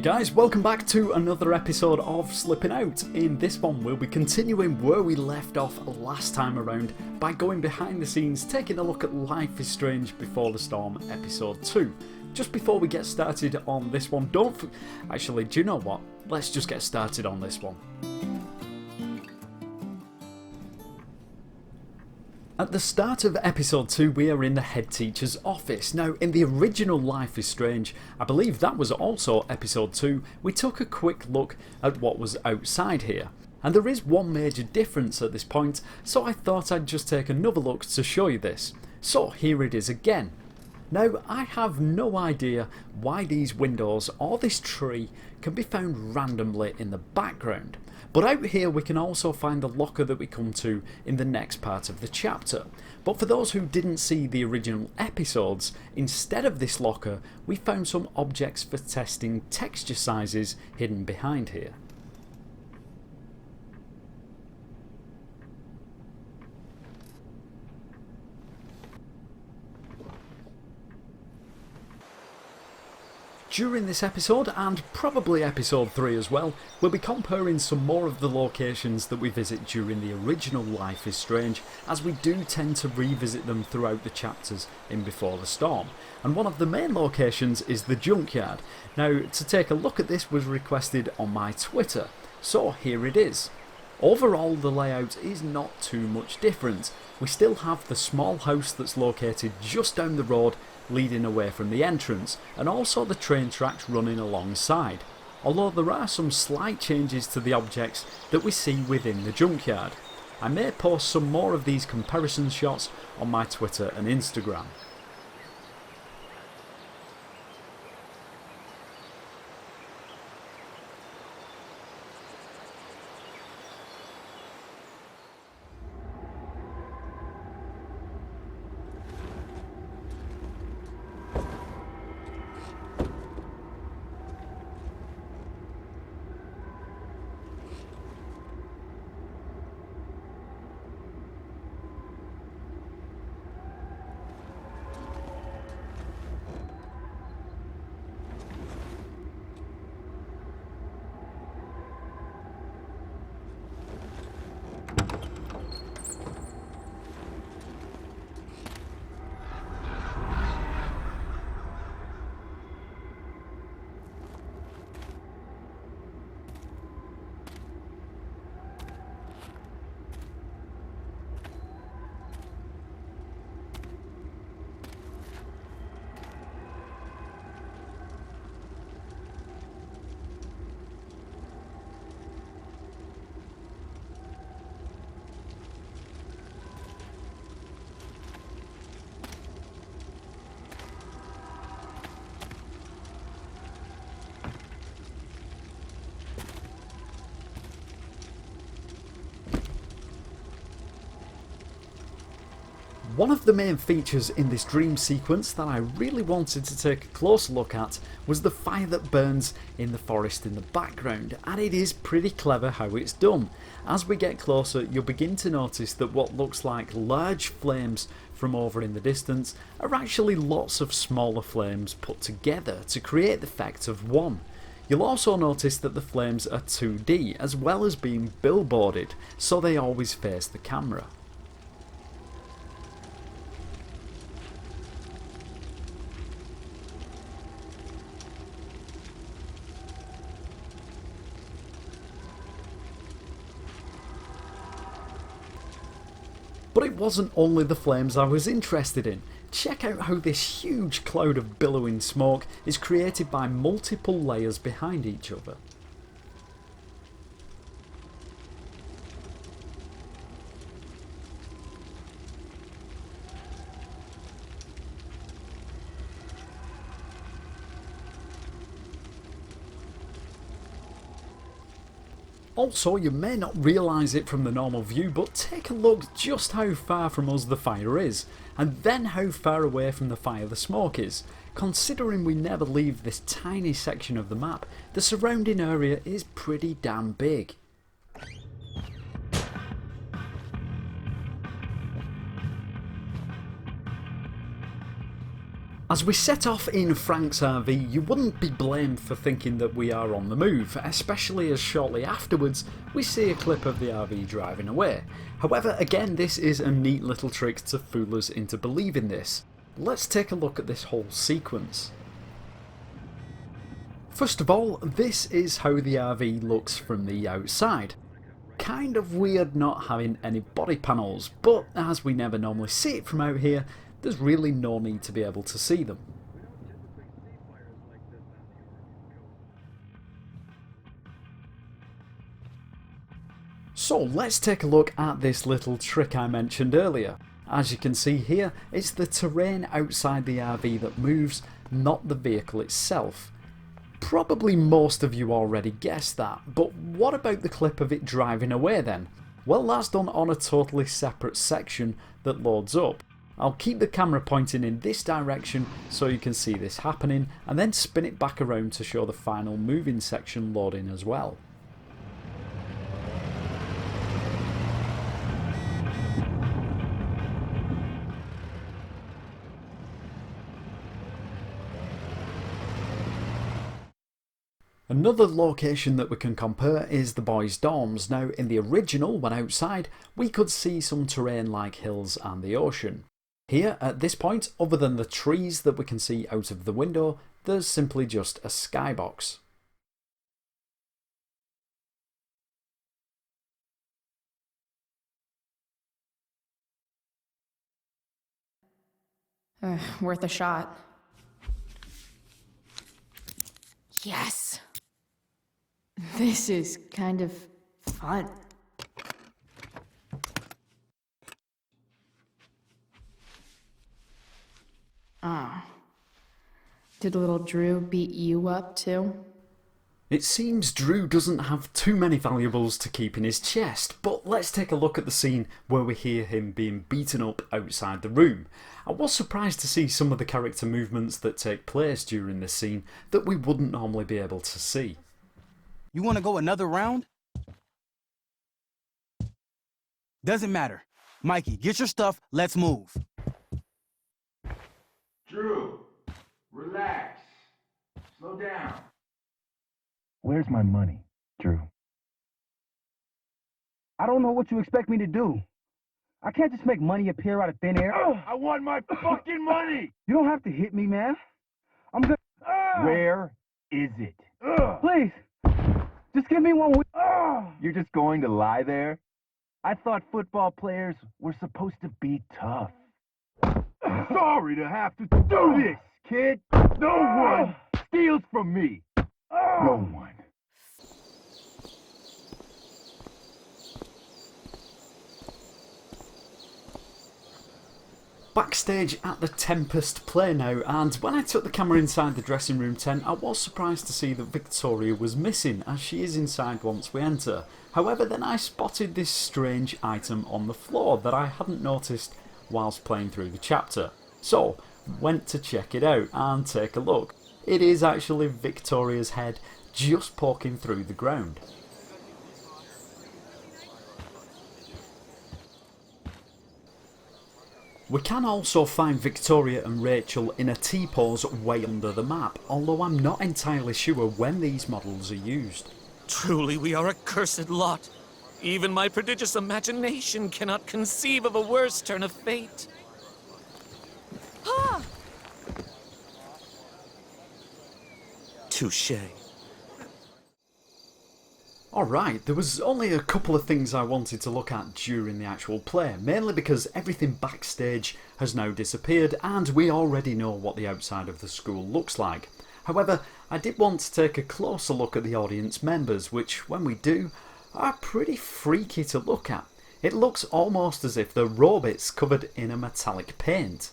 guys, welcome back to another episode of Slipping Out. In this one we'll be continuing where we left off last time around by going behind the scenes, taking a look at Life is Strange Before the Storm episode 2. Just before we get started on this one, actually, do you know what? Let's just get started on this one. At the start of episode 2 we are in the head teacher's office. Now in the original Life is Strange, I believe that was also episode 2, we took a quick look at what was outside here. And there is one major difference at this point, so I thought I'd just take another look to show you this. So here it is again. Now I have no idea why these windows or this tree can be found randomly in the background. But out here we can also find the locker that we come to in the next part of the chapter. But for those who didn't see the original episodes, instead of this locker we found some objects for testing texture sizes hidden behind here. During this episode, and probably episode 3 as well, we'll be comparing some more of the locations that we visit during the original Life is Strange, as we do tend to revisit them throughout the chapters in Before the Storm. And one of the main locations is the Junkyard. Now, to take a look at this was requested on my Twitter, so here it is. Overall, the layout is not too much different. We still have the small house that's located just down the road leading away from the entrance, and also the train tracks running alongside, although there are some slight changes to the objects that we see within the junkyard. I may post some more of these comparison shots on my Twitter and Instagram. One of the main features in this dream sequence that I really wanted to take a close look at was the fire that burns in the forest in the background, and it is pretty clever how it's done. As we get closer you'll begin to notice that what looks like large flames from over in the distance are actually lots of smaller flames put together to create the effect of one. You'll also notice that the flames are 2D as well as being billboarded, so they always face the camera. But it wasn't only the flames I was interested in. Check out how this huge cloud of billowing smoke is created by multiple layers behind each other. Also, you may not realise it from the normal view, but take a look just how far from us the fire is, and then how far away from the fire the smoke is. Considering we never leave this tiny section of the map, the surrounding area is pretty damn big. As we set off in Frank's RV, you wouldn't be blamed for thinking that we are on the move, especially as shortly afterwards we see a clip of the RV driving away. However, again, this is a neat little trick to fool us into believing this. Let's take a look at this whole sequence. First of all, this is how the RV looks from the outside. Kind of weird not having any body panels, but as we never normally see it from out here, there's really no need to be able to see them. So let's take a look at this little trick I mentioned earlier. As you can see here, it's the terrain outside the RV that moves, not the vehicle itself. Probably most of you already guessed that, but what about the clip of it driving away then? Well, that's done on a totally separate section that loads up. I'll keep the camera pointing in this direction so you can see this happening, and then spin it back around to show the final moving section loading as well. Another location that we can compare is the boys' dorms. Now, in the original, when outside, we could see some terrain like hills and the ocean. Here, at this point, other than the trees that we can see out of the window, there's simply just a skybox. Worth a shot. Yes! This is kind of fun. Ah. Did little Drew beat you up too? It seems Drew doesn't have too many valuables to keep in his chest, but let's take a look at the scene where we hear him being beaten up outside the room. I was surprised to see some of the character movements that take place during this scene that we wouldn't normally be able to see. You want to go another round? Doesn't matter. Mikey, get your stuff, let's move. Drew, relax. Slow down. Where's my money, Drew? I don't know what you expect me to do. I can't just make money appear out of thin air. I want my fucking money! You don't have to hit me, man. I'm gonna... Where is it? Please, just give me one week. You're just going to lie there? I thought football players were supposed to be tough. Sorry to have to do this, kid. No one steals from me. No one. Backstage at the Tempest play now, and when I took the camera inside the dressing room tent, I was surprised to see that Victoria was missing, as she is inside once we enter. However, then I spotted this strange item on the floor that I hadn't noticed whilst playing through the chapter. So, went to check it out and take a look. It is actually Victoria's head just poking through the ground. We can also find Victoria and Rachel in a T-pose way under the map, although I'm not entirely sure when these models are used. Truly we are a cursed lot. Even my prodigious imagination cannot conceive of a worse turn of fate. Ah! Touché. Alright, there was only a couple of things I wanted to look at during the actual play, mainly because everything backstage has now disappeared and we already know what the outside of the school looks like. However, I did want to take a closer look at the audience members, which, when we do, are pretty freaky to look at. It looks almost as if they're robots covered in a metallic paint.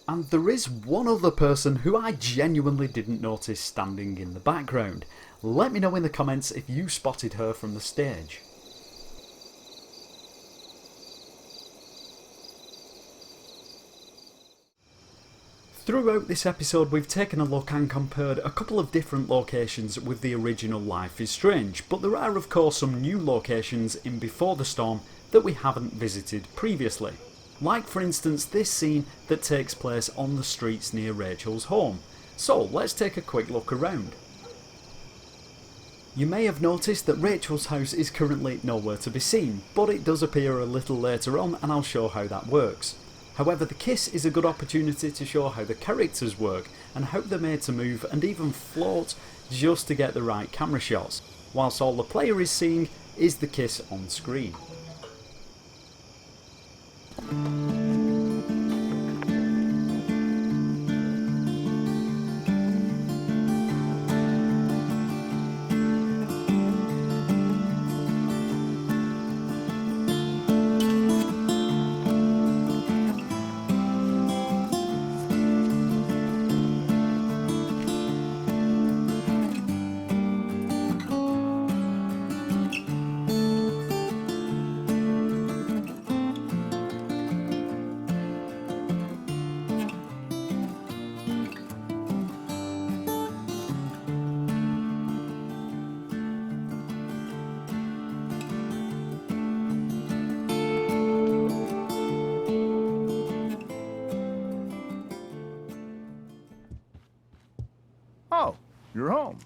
And there is one other person who I genuinely didn't notice standing in the background. Let me know in the comments if you spotted her from the stage. Throughout this episode we've taken a look and compared a couple of different locations with the original Life is Strange, but there are of course some new locations in Before the Storm that we haven't visited previously. like for instance this scene that takes place on the streets near Rachel's home. So let's take a quick look around. You may have noticed that Rachel's house is currently nowhere to be seen, but it does appear a little later on and I'll show how that works. However, the kiss is a good opportunity to show how the characters work and how they're made to move and even float just to get the right camera shots, whilst all the player is seeing is the kiss on screen. Oh, you're home.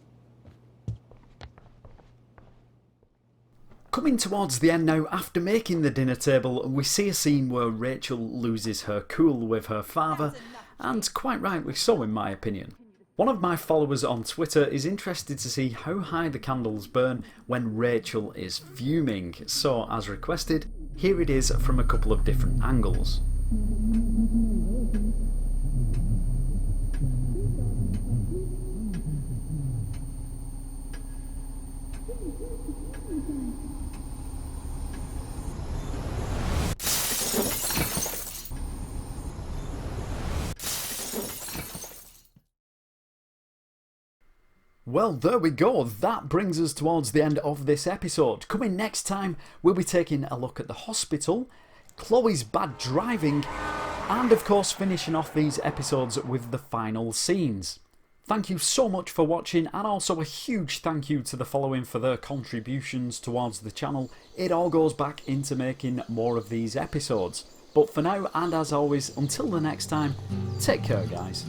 Coming towards the end now, after making the dinner table, we see a scene where Rachel loses her cool with her father, and quite rightly so in my opinion. One of my followers on Twitter is interested to see how high the candles burn when Rachel is fuming, so as requested, here it is from a couple of different angles. Well, there we go, that brings us towards the end of this episode. Coming next time, we'll be taking a look at the hospital, Chloe's bad driving, and of course finishing off these episodes with the final scenes. Thank you so much for watching, and also a huge thank you to the following for their contributions towards the channel. It all goes back into making more of these episodes. But for now, and as always, until the next time, take care guys.